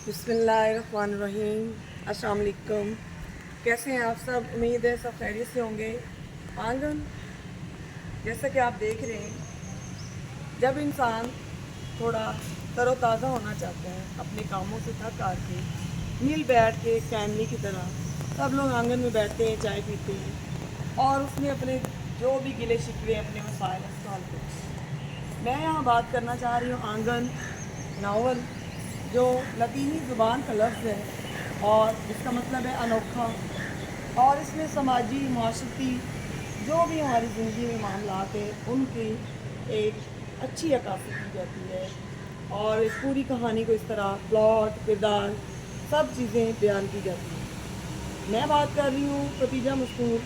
बिस्मिल्लाहिर्रहमानिर्रहीम। अस्सलाम वालेकुम। कैसे हैं आप सब? उम्मीद है सब खैरियत से होंगे। आंगन, जैसा कि आप देख रहे हैं, जब इंसान थोड़ा तरोताज़ा होना चाहता है अपने कामों से थक हार के, मिल बैठ के फैमिली की तरह सब लोग आंगन में बैठते हैं, चाय पीते हैं और उसमें अपने जो भी गिले शिकवे अपने मसाइल सॉल्व करते हैं। मैं यहाँ बात करना चाह रही हूँ आंगन नावल, जो लतीनी ज़ुबान का लफ्ज़ है और इसका मतलब है अनोखा, और इसमें समाजी माशरती जो भी हमारी ज़िंदगी में मामलात है उनकी एक अच्छी अक्कासी की जाती है और इस पूरी कहानी को इस तरह प्लॉट, किरदार, सब चीज़ें बयान की जाती हैं। मैं बात कर रही हूँ खतीजा मस्तूर,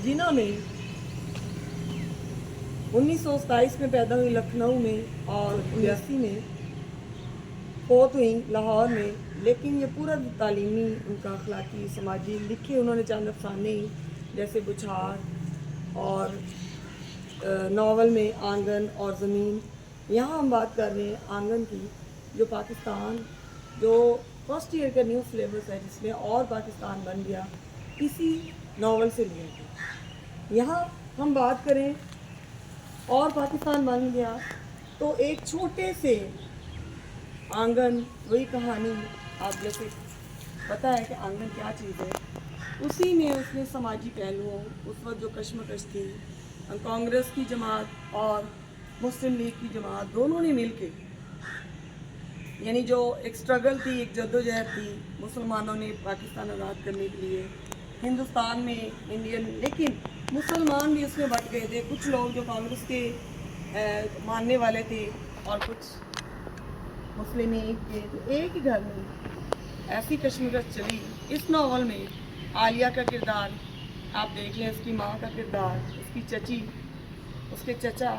जिन्होंने 1927 में पैदा हुई लखनऊ में और 1989 में फोत हुई लाहौर में। लेकिन ये पूरा तालीमी, उनका अखलाकी, समाजी, लिखे उन्होंने चंद अफसाने जैसे बुछार और नावल में आंगन और ज़मीन। यहाँ हम बात कर रहे हैं आंगन की, जो पाकिस्तान, जो फर्स्ट ईयर का न्यू सिलेबस है जिसमें और पाकिस्तान बन गया, इसी नावल से लिया गया। यहाँ हम बात करें और पाकिस्तान बन गया तो एक छोटे से आंगन, वही कहानी, आप जैसे पता है कि आंगन क्या चीज़ है, उसी में उसने समाजी पहलुओं, उस वक्त जो कश्मकश थी, कांग्रेस की जमात और मुस्लिम लीग की जमात दोनों ने मिल के, यानी जो एक स्ट्रगल थी, एक जद्दोजहद थी, मुसलमानों ने पाकिस्तान आज़ाद करने के लिए हिंदुस्तान में इंडियन, लेकिन मुसलमान भी उसमें बट गए थे। कुछ लोग जो कांग्रेस के मानने वाले थे और कुछ मुस्लिम लीग के, तो एक ही घर में ऐसी कश्मकश चली। इस नावल में आलिया का किरदार आप देख लें, उसकी माँ का किरदार, उसकी चची, उसके चचा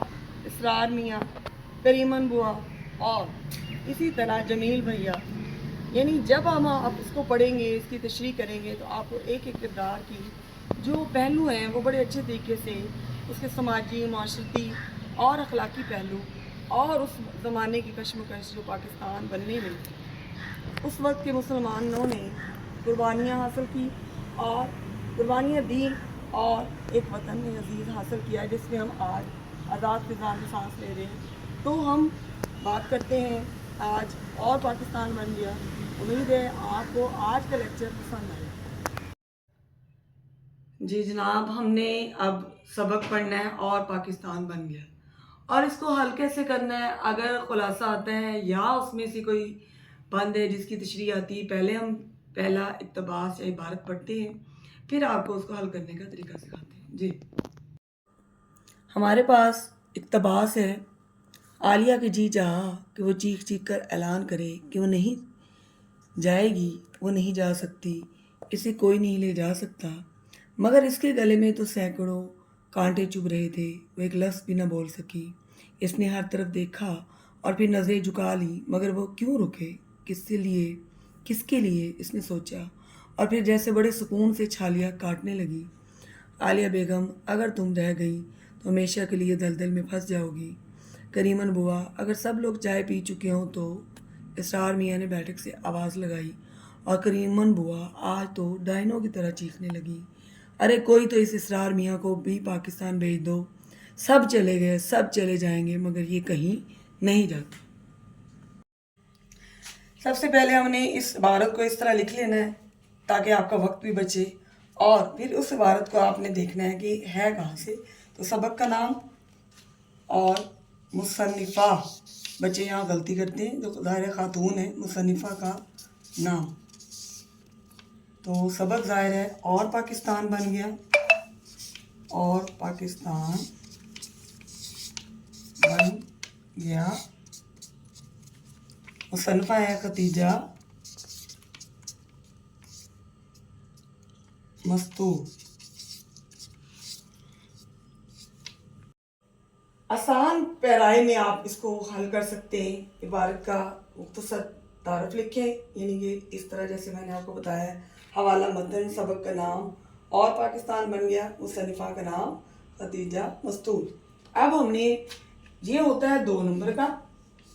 इसरार मियाँ, करीमन बुआ और इसी तरह जमील भैया। यानी जब हम आप इसको पढ़ेंगे, इसकी तशरीह करेंगे, तो आपको एक एक किरदार की जो पहलू हैं वो बड़े अच्छे तरीके से, उसके समाजी, माशरती और अखलाकी पहलू और उस ज़माने की कश्मकश जो पाकिस्तान बनने में उस वक्त के मुसलमानों ने कुर्बानियाँ हासिल की और कुर्बानियाँ दी और एक वतन में अजीज़ हासिल किया जिसमें हम आज आज़ाद फिज़ा में सांस ले रहे हैं। तो हम बात करते हैं आज और पाकिस्तान बन गया। उम्मीद है आपको आज का लेक्चर पसंद आएगा। जी जनाब, हमने अब सबक पढ़ना है और पाकिस्तान बन गया, और इसको हल कैसे करना है। अगर खुलासा आता है या उसमें से कोई बंद है जिसकी तशरीह आती है, पहले हम पहला इक़्तिबास या इबारत पढ़ते हैं, फिर आपको उसको हल करने का तरीका सिखाते हैं। जी, हमारे पास इक़्तिबास है। आलिया की जी चाहा कि वो चीख चीख कर ऐलान करे कि वो नहीं जाएगी, वो नहीं जा सकती, इसे कोई नहीं ले जा सकता, मगर इसके गले में तो सैकड़ों कांटे चुभ रहे थे। वो एक लफ्ज़ भी न बोल सकी। इसने हर तरफ देखा और फिर नज़रें झुका ली, मगर वो क्यों रुके, किसके लिए, किसके लिए, इसने सोचा, और फिर जैसे बड़े सुकून से छालियाँ काटने लगी। आलिया बेगम, अगर तुम रह गई तो हमेशा के लिए दलदल में फंस जाओगी। करीमन बुआ, अगर सब लोग चाय पी चुके हों तो। इसरार मियाँ ने बैठक से आवाज़ लगाई और करीमन बुआ आज तो डायनों की तरह चीखने लगी। अरे कोई तो इस इसरार मियाँ को भी पाकिस्तान भेज दो। सब चले गए, सब चले जाएंगे, मगर ये कहीं नहीं जाते। सबसे पहले हमने इस इबारत को इस तरह लिख लेना है ताकि आपका वक्त भी बचे, और फिर उस इबारत को आपने देखना है कि है कहाँ से। तो सबक का नाम और मुसन्निफ़ा, बच्चे यहाँ गलती करते हैं, जो ज़ाहिर खातून है, मुसन्निफ़ा का नाम। तो सबक ज़ाहिर है और पाकिस्तान बन गया, और पाकिस्तान बन गया। मुसन्निफ़ा है खतीजा मस्तूर। आसान पैराए में आप इसको हल कर सकते हैं। इबारत का मुख्तसर तारुफ लिखें, यानी कि इस तरह जैसे मैंने आपको बताया, हवाला मतन, सबक का नाम और पाकिस्तान बन गया, मुसन्निफ़ा का नाम खतीजा मस्तूर। अब हमने, ये होता है 2 नंबर का,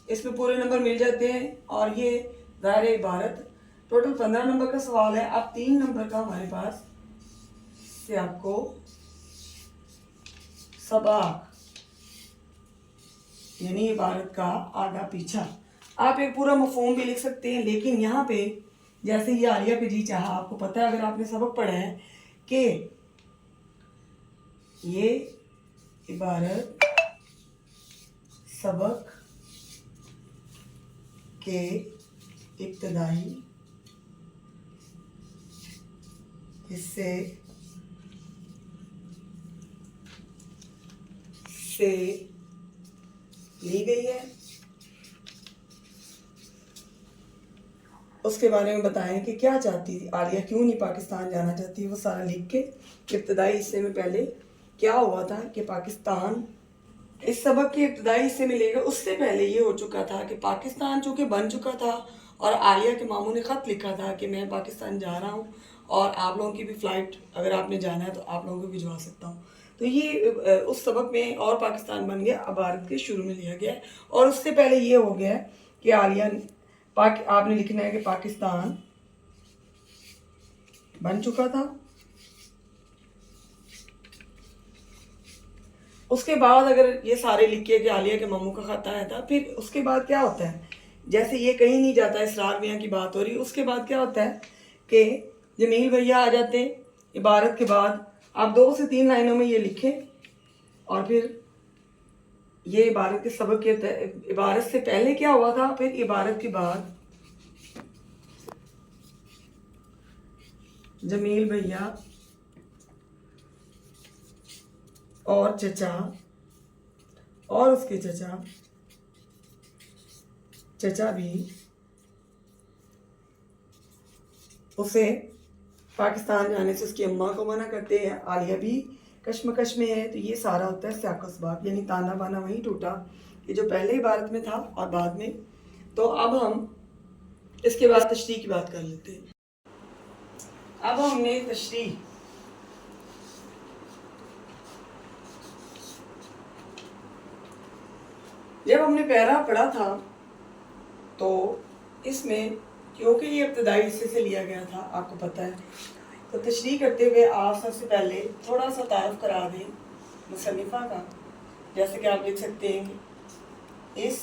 इसमें पूरे नंबर मिल जाते हैं, और ये दायरे इबारत। टोटल 15 नंबर का सवाल है। अब 3 नंबर का हमारे पास से आपको सबाक यानी इबारत का आगा पीछा। आप एक पूरा मफहूम भी लिख सकते हैं, लेकिन यहाँ पे जैसे ये आलिया पे जी चाहा, आपको पता है अगर आपने सबक पढ़ा है कि ये इबारत सबक के इब्तदाई हिस्से से ली गई है। उसके बारे में बताएं कि क्या चाहती थी आलिया, क्यों नहीं पाकिस्तान जाना चाहती, वो सारा लिख के इब्तदाई हिस्से में पहले क्या हुआ था कि पाकिस्तान इस सबक के इब्तदाई हिस्से में लेगा। उससे पहले ये हो चुका था कि पाकिस्तान चूँकि बन चुका था और आलिया के मामू ने ख़त लिखा था कि मैं पाकिस्तान जा रहा हूँ और आप लोगों की भी फ़्लाइट अगर आपने जाना है तो आप लोगों को भिजवा सकता हूँ। तो ये उस सबक में और पाकिस्तान बन गया, अब भारत के शुरू में लिया गया है। और उससे पहले ये हो गया है कि आलिया आपने लिखना है कि पाकिस्तान बन चुका था। उसके बाद अगर ये सारे लिखे कि आलिया के मामू का खत आया था, फिर उसके बाद क्या होता है, जैसे ये कहीं नहीं जाता, इसरार मियाँ की बात हो रही, उसके बाद क्या होता है कि जमील भैया आ जाते हैं इबारत के बाद। आप 2 से 3 लाइनों में ये लिखें और फिर ये इबारत के सबक के इबारत से पहले क्या हुआ था, फिर इबारत के बाद जमील भैया और चचा और उसके चचा भी उसे पाकिस्तान जाने से उसकी अम्मा को मना करते हैं। आलिया भी कश्मकश में है। तो ये सारा होता है सियाक़-ओ-सबाक़, यानी ताना बाना वहीं टूटा कि जो पहले इबारत में था और बाद में। तो अब हम इसके बाद तशरीह की बात कर लेते हैं। अब हमने तशरीह जब हमने पैरा पढ़ा था तो इसमें क्योंकि ये इब्तदाई हिस्से से लिया गया था, आपको पता है, तो तशरीह करते हुए आप सबसे पहले थोड़ा सा तारुफ करा दें मुसन्निफ़ा का। जैसे कि आप लिख सकते हैं कि इस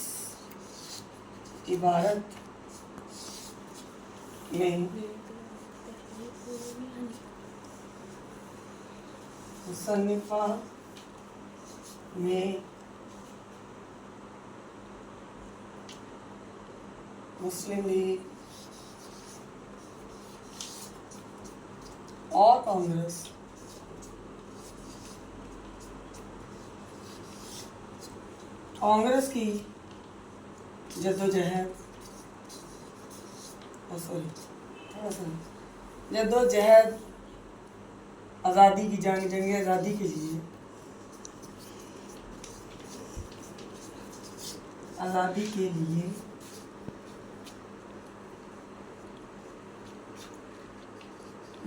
इबारत में मुसन्निफ़ा में मुस्लिम लीग और कांग्रेस की जद्दोजहद आज़ादी की जंग आज़ादी के लिए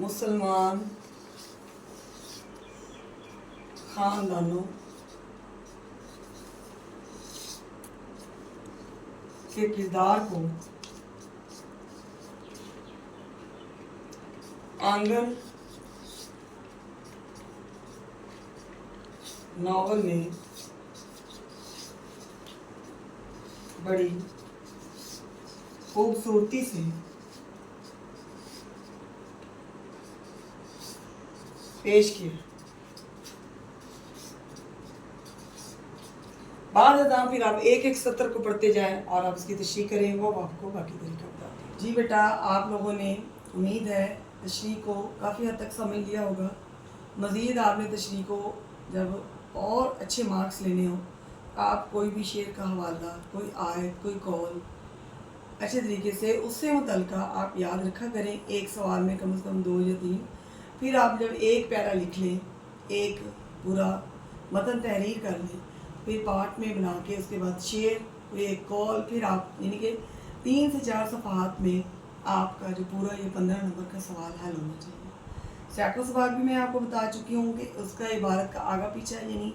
मुसलमान खानदानों के किरदार को आंगन नॉवल में बड़ी खूबसूरती से पेश किया। फिर आप एक एक सत्र को पढ़ते जाएं और आप इसकी तशरीह करें, वो आपको बाकी तरीका बताते हैं। जी बेटा, आप लोगों ने उम्मीद है तशरीह को काफ़ी हद तक समझ लिया होगा। मज़ीद आपने तशरीह को जब और अच्छे मार्क्स लेने हो, आप कोई भी शेर का हवाला, कोई आयत, कोई कौल अच्छे तरीके से उससे मुतल्लिका आप याद रखा करें। एक सवाल में कम से कम 2 या 3। फिर आप जब एक पैरा लिख लें, एक पूरा मतन तहरीर कर लें, फिर पार्ट में बना के उसके बाद शेर, फिर एक कॉल, फिर आप यानी कि 3 से 4 सफ़हात में आपका जो पूरा ये 15 नंबर का सवाल हल होना चाहिए। सियाक़-ओ-सबाक़ भी मैं आपको बता चुकी हूँ कि उसका इबारत का आगा पीछा, यानी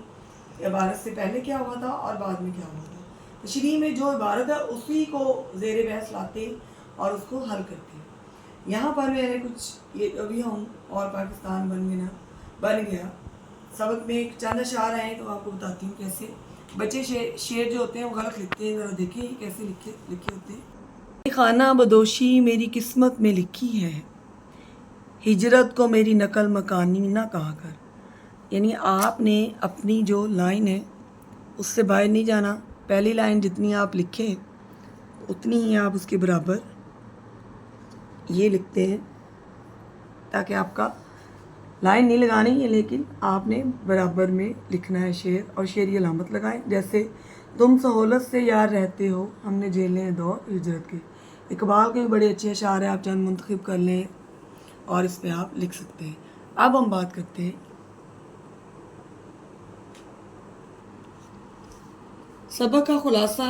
इबारत से पहले क्या हुआ था और बाद में क्या हुआ था। तशरीह में जो इबारत है उसी को ज़ेर बहस लाते اور اس کو حل کرتے ہیں۔ یہاں پر میں نے کچھ یہ ابھی ہم اور پاکستان بن گیا سبق میں ایک چند اشعار آئے تو آپ کو بتاتی ہوں کیسے بچے شعر جو ہوتے ہیں وہ غلط لکھتے ہیں، ذرا دیکھیں یہ کیسے لکھے ہوتے ہیں۔ خانہ بدوشی میری قسمت میں لکھی ہے، ہجرت کو میری نقل مکانی نہ کہا کر۔ یعنی آپ نے اپنی جو لائن ہے اس سے باہر نہیں جانا، پہلی لائن جتنی آپ لکھیں اتنی ہی آپ اس کے برابر یہ لکھتے ہیں، تاکہ آپ کا لائن نہیں لگانی ہے لیکن آپ نے برابر میں لکھنا ہے شعر، اور شعری علامت لگائیں، جیسے تم سہولت سے یار رہتے ہو ہم نے جھیلے ہیں دور ہجرت کے۔ اقبال کے بھی بڑے اچھے اشعار ہیں، آپ چند منتخب کر لیں اور اس پہ آپ لکھ سکتے ہیں۔ اب ہم بات کرتے ہیں سبق کا خلاصہ۔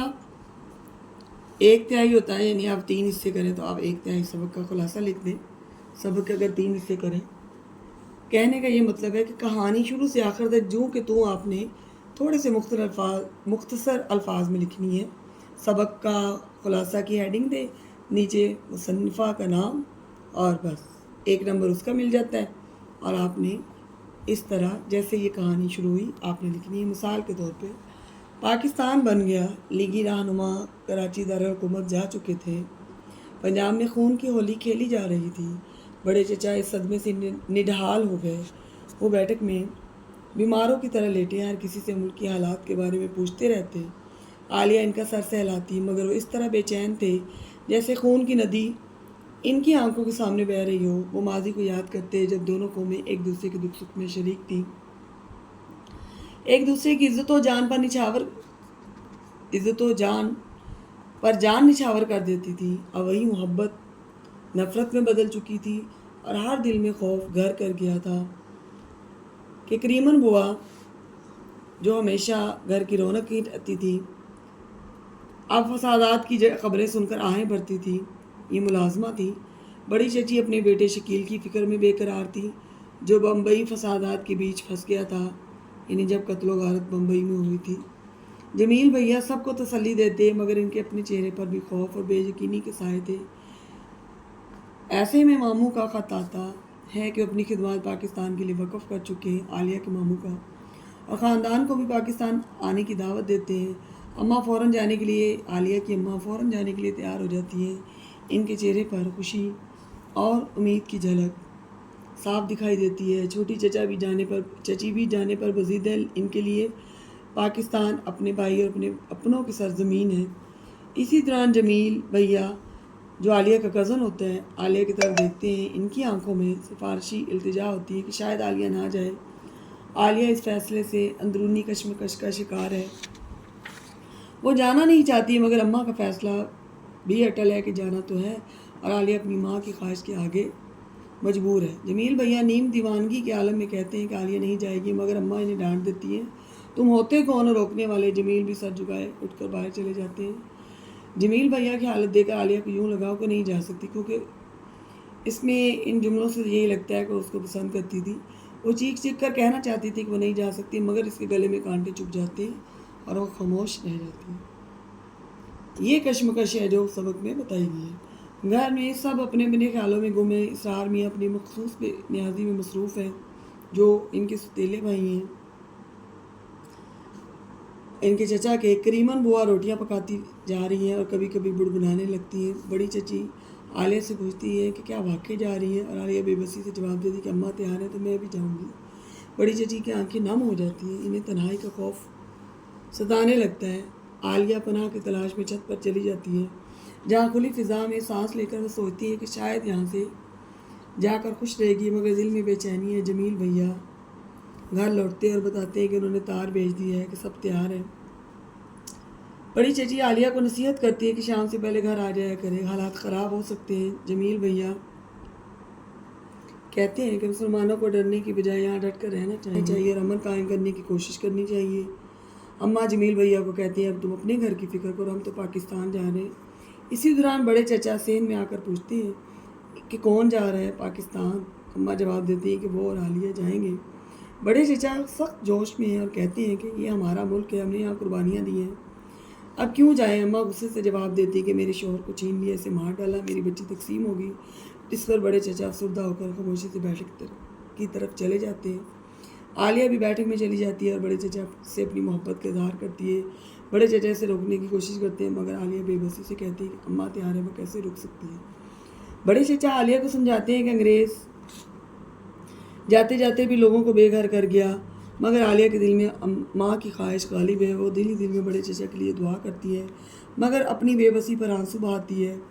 1/3 ہوتا ہے، یعنی آپ 3 حصے کریں تو آپ 1/3 سبق کا خلاصہ لکھ دیں۔ سبق کے اگر 3 حصے کریں، کہنے کا یہ مطلب ہے کہ کہانی شروع سے آخر تک جو کہ تو آپ نے تھوڑے سے مختصر الفاظ میں لکھنی ہے۔ سبق کا خلاصہ کی ہیڈنگ دے، نیچے مصنفہ کا نام، اور بس 1 نمبر اس کا مل جاتا ہے، اور آپ نے اس طرح جیسے یہ کہانی شروع ہوئی آپ نے لکھنی ہے۔ مثال کے طور پہ پاکستان بن گیا، لیگی رہنما کراچی دارالحکومت جا چکے تھے، پنجاب میں خون کی ہولی کھیلی جا رہی تھی، بڑے چچا اس صدمے سے نڈھال ہو گئے، وہ بیٹھک میں بیماروں کی طرح لیٹے، ہر کسی سے ملک کی حالات کے بارے میں پوچھتے رہتے۔ عالیہ ان کا سر سہلاتی، مگر وہ اس طرح بے چین تھے جیسے خون کی ندی ان کی آنکھوں کے سامنے بہہ رہی ہو۔ وہ ماضی کو یاد کرتے جب دونوں قومیں ایک دوسرے کے دکھ سکھ میں شریک تھیں، ایک دوسرے کی عزت و جان پر جان نچھاور کر دیتی تھی۔ اب وہی محبت نفرت میں بدل چکی تھی، اور ہر دل میں خوف گھر کر گیا تھا کہ کریمن بوا جو ہمیشہ گھر کی رونق ہی رہتی تھی، اب فسادات کی خبریں سن کر آہیں بھرتی تھی۔ یہ ملازمہ تھی۔ بڑی چچی اپنے بیٹے شکیل کی فکر میں بے قرار تھی، جو بمبئی فسادات کے بیچ پھنس گیا تھا، یعنی جب قتل و غارت بمبئی میں ہوئی تھی۔ جمیل بھیا سب کو تسلی دیتے، مگر ان کے اپنے چہرے پر بھی خوف اور بے یقینی کے سائے تھے۔ ایسے میں ماموں کا خط آتا ہے کہ اپنی خدمات پاکستان کے لیے وقف کر چکے ہیں، عالیہ کے ماموں کا، اور خاندان کو بھی پاکستان آنے کی دعوت دیتے ہیں۔ عالیہ فوراً جانے کے لیے تیار ہو جاتی ہیں۔ ان کے چہرے پر خوشی اور امید کی جھلک صاف دکھائی دیتی ہے۔ چھوٹی چچی بھی جانے پر بزید ہے، ان کے لیے پاکستان اپنے بھائی اور اپنوں کی سرزمین ہے۔ اسی دوران جمیل بھیا جو عالیہ کا کزن ہوتا ہے عالیہ کی طرف دیکھتے ہیں، ان کی آنکھوں میں سفارشی التجا ہوتی ہے کہ شاید عالیہ نہ جائے۔ عالیہ اس فیصلے سے اندرونی کشمکش کا شکار ہے، وہ جانا نہیں چاہتی، مگر اماں کا فیصلہ بھی اٹل ہے کہ جانا تو ہے، اور عالیہ اپنی ماں کی خواہش کے آگے مجبور ہے۔ جمیل بھیا نیم دیوانگی کے عالم میں کہتے ہیں کہ عالیہ نہیں جائے گی، مگر اماں انہیں ڈانٹ دیتی ہیں، تم ہوتے کون ہو روکنے والے؟ جمیل بھی سر جھکائے اٹھ کر باہر چلے جاتے ہیں۔ جمیل بھیا کی حالت دیکھ کر عالیہ کو یوں لگا کہ نہیں جا سکتی، کیونکہ اس میں ان جملوں سے یہی لگتا ہے کہ اس کو پسند کرتی تھی۔ وہ چیخ کر کہنا چاہتی تھی کہ وہ نہیں جا سکتی، مگر اس کے گلے میں کانٹے چبھ جاتے ہیں اور وہ خاموش رہ جاتی ہے۔ یہ کشمکش ہے جو سبق میں بتائی گئی ہے۔ گھر میں سب اپنے اپنے خیالوں میں گم ہیں۔ اسرار میاں اپنی مخصوص بے نیازی میں مصروف ہے، جو ان کے ستیلے بھائی ہیں۔ ان کے چچا کے کریمن بوا روٹیاں پکاتی جا رہی ہیں اور کبھی کبھی بڑبڑانے لگتی ہیں۔ بڑی چچی عالیہ سے پوچھتی ہے کہ کیا واقعی جا رہی ہیں، اور عالیہ بے بسی سے جواب دیتی کہ اماں تیار ہے تو میں بھی جاؤں گی۔ بڑی چچی کی آنکھیں نم ہو جاتی ہیں، انہیں تنہائی کا خوف ستانے لگتا ہے۔ عالیہ پناہ کی تلاش میں چھت پر چلی جاتی ہے، جہاں کھلی فضا میں سانس لے کر وہ سوچتی ہے کہ شاید یہاں سے جا کر خوش رہے گی، مگر دل میں بے چینی ہے۔ جمیل بھیا گھر لوٹتے اور بتاتے ہیں کہ انہوں نے تار بھیج دی ہے کہ سب تیار ہے۔ بڑی چچی عالیہ کو نصیحت کرتی ہے کہ شام سے پہلے گھر آ جایا کرے، حالات خراب ہو سکتے ہیں۔ جمیل بھیا کہتے ہیں کہ مسلمانوں کو ڈرنے کی بجائے یہاں ڈٹ کر رہنا چاہیے اور امن قائم کرنے کی کوشش کرنی چاہیے۔ اماں جمیل بھیا کو کہتی ہیں اب تم اپنے گھر کی فکر کرو، ہم تو پاکستان جا رہے ہیں۔ اسی دوران بڑے چچا سین میں آ کر پوچھتے ہیں کہ کون جا رہا ہے پاکستان؟ اماں جواب دیتی ہیں کہ وہ اور عالیہ جائیں گے۔ بڑے چچا سخت جوش میں ہیں اور کہتے ہیں کہ یہ ہمارا ملک ہے، ہم نے یہاں قربانیاں دی ہیں، अब क्यों जाएं? अम्मा गुस्से से जवाब देती कि मेरे शोहर को छीन लिया, इसे मार डाला, मेरी बच्ची तकसीम होगी। इस पर बड़े चचा अफसरदा होकर खामोशी से बैठक की तरफ चले जाते हैं। आलिया भी बैठक में चली जाती है और बड़े चचा से अपनी मोहब्बत का इजहार करती है। बड़े चचा इसे रोकने की कोशिश करते हैं, मगर आलिया बेबसी से कहती है कि अम्मा तैयार है, वो कैसे रुक सकती है। बड़े चचा आलिया को समझाते हैं कि अंग्रेज़ जाते जाते भी लोगों को बेघर कर गया, मगर आलिया के दिल में माँ की ख्वाहिश गालिब है। वो दिल ही दिल में बड़े चचा के लिए दुआ करती है, मगर अपनी बेबसी पर आंसू बहाती है।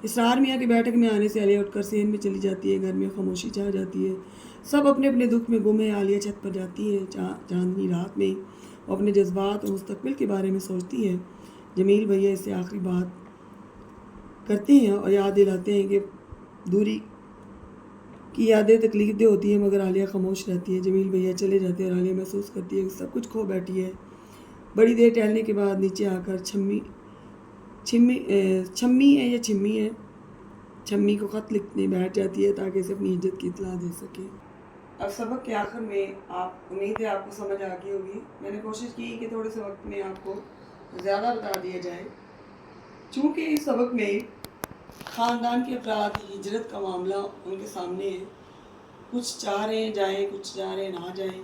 इसरार मियाँ की बैठक में आने से आलिया उठकर सेन में चली जाती है। घर में खामोशी छा जाती है, सब अपने अपने दुख में गुम है। आलिया छत पर जाती है। चांदनी रात में वो अपने जज्बात और मुस्तकबिल के बारे में सोचती है। जमील भैया इससे आखिरी बात करते हैं और याद दिलाते हैं कि दूरी की यादें तकलीफ दे होती है, मगर आलिया खामोश रहती है। जमील भैया चले जाते हैं और आलिया महसूस करती है कि सब कुछ खो बैठी है। बड़ी देर टहलने के बाद नीचे आकर छम्मी को ख़त लिखने बैठ जाती है ताकि इसे अपनी इज्जत की इत्तला दे सके। अब सबक के आखिर में उम्मीद है आपको समझ आ गई होगी। मैंने कोशिश की कि थोड़े से वक्त में आपको ज़्यादा बता दिया जाए, चूँकि इस सबक में ख़ानदान के अफराद की हिजरत का मामला उनके सामने है। कुछ चाह रहे हैं जाएँ, कुछ चाह रहे हैं ना जाएँ,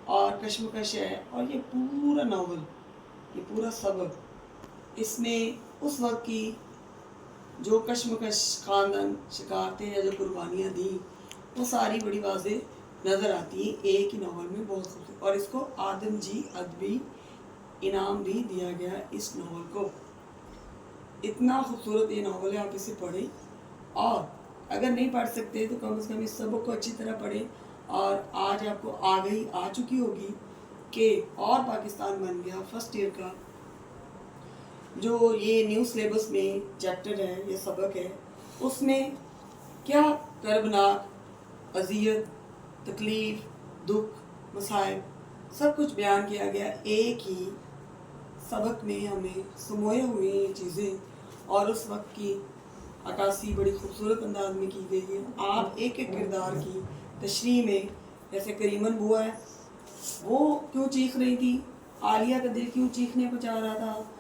और कश्मकश है। और ये पूरा नावल, ये पूरा सबक, इसमें उस वक्त की जो कश्मकश ख़ानदान शिकार थे या जो कुर्बानियाँ दी, वो सारी बड़ी वाज़ेह नज़र आती है एक ही नावल में, बहुत खूबसूरत। और इसको आदमजी अदबी इनाम भी दिया गया इस नावल को। इतना खूबसूरत ये नावल है, आप इसे पढ़ें, और अगर नहीं पढ़ सकते तो कम से कम इस सबक को अच्छी तरह पढ़ें। और आज आपको आ चुकी होगी कि और पाकिस्तान बन गया फर्स्ट ईयर का जो ये न्यू सिलेबस में चैप्टर है, ये सबक है, उसमें क्या कर्बनाक अज़ियत, तकलीफ़, दुख, मसाइब सब कुछ बयान किया गया एक ही सबक में। हमें समोए हुए ये चीज़ें और उस वक्त की अक्कासी बड़ी खूबसूरत अंदाज में की गई है। आप एक एक किरदार की तशरीह में, जैसे करीमन बुआ है, वो क्यों चीख रही थी, आलिया का दिल क्यों चीखने को चाह रहा था,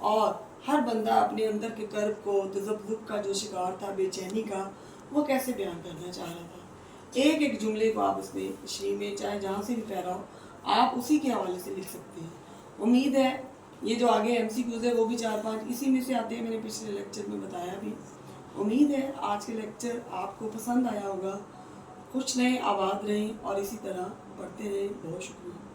और हर बंदा अपने अंदर के कर्ब को, तज़ब्ज़ुब का जो शिकार था, बेचैनी का, वो कैसे बयान करना चाह रहा था। एक एक जुमले को आप उसमें तशरीह में, चाहे जहाँ से भी पैरा हो, आप उसी के हवाले से लिख सकते हैं। उम्मीद है ये जो आगे MCQs है वो भी 4-5 इसी में से आते हैं, मैंने पिछले लेक्चर में बताया भी। उम्मीद है आज के लेक्चर आपको पसंद आया होगा। खुश रहें, आबाद रहें और इसी तरह पढ़ते रहें। बहुत शुक्रिया।